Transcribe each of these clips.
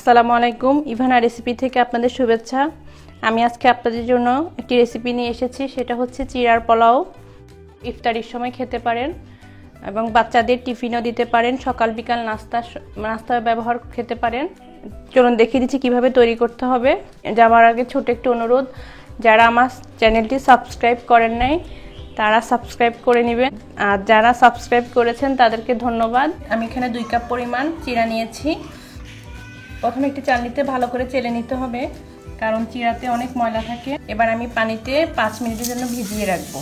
আসসালামু আলাইকুম, Ivana recipe থেকে আপনাদের শুভেচ্ছা। আমি আজকে আপনাদের জন্য একটি রেসিপি নিয়ে এসেছি, সেটা হচ্ছে চিড়ার পোলাও। ইফতারির সময় খেতে পারেন এবং বাচ্চাদের টিফিনও দিতে পারেন, সকাল বিকাল নাস্তা ব্যবহার খেতে পারেন। চলুন দেখিয়ে দিচ্ছি কিভাবে তৈরি করতে হবে। যাওয়ার আগে ছোট একটি অনুরোধ, যারা আমার চ্যানেলটি সাবস্ক্রাইব করেন নাই তারা সাবস্ক্রাইব করে নেবেন, আর যারা সাবস্ক্রাইব করেছেন তাদেরকে ধন্যবাদ। আমি এখানে 2 কাপ পরিমাণ চিড়া নিয়েছি। প্রথমে একটি চালনিতে ভালো করে চেলে নিতে হবে, কারণ চিড়াতে অনেক ময়লা থাকে। এবার আমি পানিতে 5 মিনিটের জন্য ভিজিয়ে রাখবো।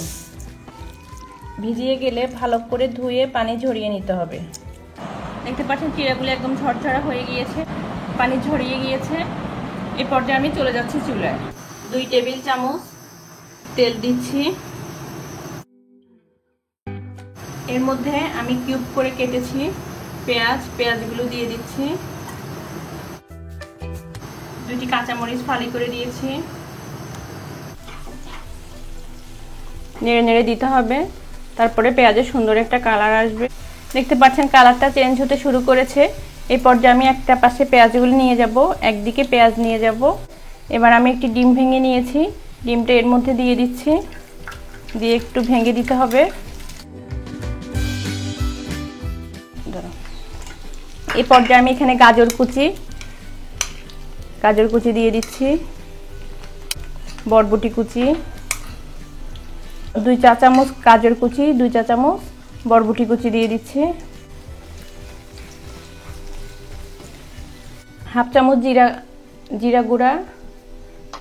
ভিজিয়ে গেলে ভালো করে ধুয়ে পানি ঝরিয়ে নিতে হবে। দেখতে পাচ্ছেন চিড়াগুলো একদম ঝরঝরা হয়ে গিয়েছে, পানি ঝরিয়ে গিয়েছে। এই পর্যায়ে আমি চলে যাচ্ছি চুলায়। 2 টেবিল চামচ তেল দিচ্ছি। এর মধ্যে আমি কিউব করে কেটেছি পেঁয়াজগুলো দিয়ে দিচ্ছি। 2টি কাঁচামরিচ ফালি করে দিয়েছি। নেড়ে নেড়ে দিতে হবে, তারপরে পেঁয়াজের সুন্দর একটা কালার আসবে। দেখতে পাচ্ছেন কালারটা চেঞ্জ হতে শুরু করেছে। এই পর্যায়ে আমি একটা পাশে পেঁয়াজগুলো নিয়ে যাব, একদিকে পেঁয়াজ নিয়ে যাব। এবার আমি একটি ডিম ভেঙে নিয়েছি, ডিমটা এর মধ্যে দিয়ে দিচ্ছি, দিয়ে একটু ভেঙে দিতে হবে। এই পর্যায়ে আমি এখানে গাজর কুচি দিয়ে দিচ্ছি, বরবটি কুচি, 2 চা চামচ গাজর কুচি, 2 চা চামচ বরবটি কুচি দিয়ে দিচ্ছি, হাফ চামচ জিরা গুঁড়া,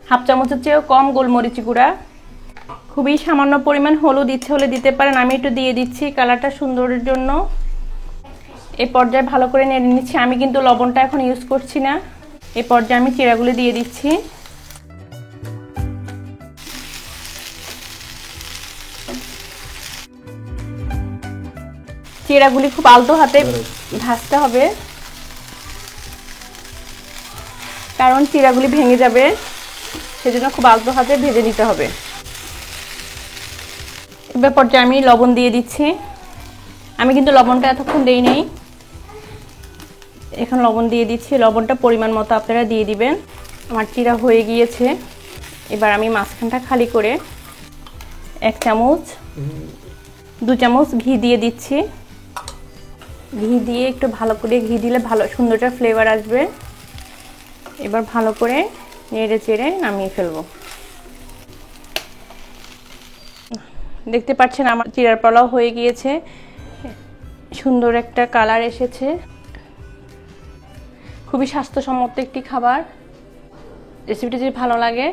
হাফ চামচের চেয়েও কম গোলমরিচ গুঁড়া, খুবই সামান্য পরিমাণ হলুদ ইচ্ছে হলে দিতে পারেন, আমি একটু দিয়ে দিচ্ছি কালারটা সুন্দরের জন্য। এই পর্যায়ে ভালো করে নেড়ে নিচ্ছি। আমি কিন্তু লবণটা এখন ইউজ করছি না। এই পর্যায়ে আমি চিড়াগুলো দিয়ে দিচ্ছি। চিড়াগুলি খুব আলতো হাতে ভাজতে হবে, কারণ চিড়াগুলি ভেঙে যাবে, সেজন্য খুব আলতো হাতে ভেজে নিতে হবে। এবার পর্যায়ে আমি লবণ দিয়ে দিচ্ছি। আমি কিন্তু লবণটা এতক্ষণ দেই নাই, এখন লবণ দিয়ে দিচ্ছি। লবণটা পরিমাণ মতো আপনারা দিয়ে দিবেন। আমার চিড়া হয়ে গিয়েছে। এবার আমি মাঝখানটা খালি করে 1 চামচ 2 চামচ ঘি দিয়ে দিচ্ছি। ঘি দিয়ে একটু ভালো করে, ঘি দিলে ভালো সুন্দর একটা ফ্লেভার আসবে। এবার ভালো করে নেড়ে চেড়ে নামিয়ে ফেলবো। দেখতে পাচ্ছেন আমার চিড়ার পোলাও হয়ে গিয়েছে, সুন্দর একটা কালার এসেছে। খুবই স্বাস্থ্যসম্মত একটি খাবার। রেসিপিটি যদি ভালো লাগে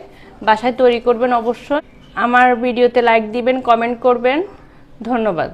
বাসায় তৈরি করবেন অবশ্যই। আমার ভিডিওতে লাইক দিবেন, কমেন্ট করবেন। ধন্যবাদ।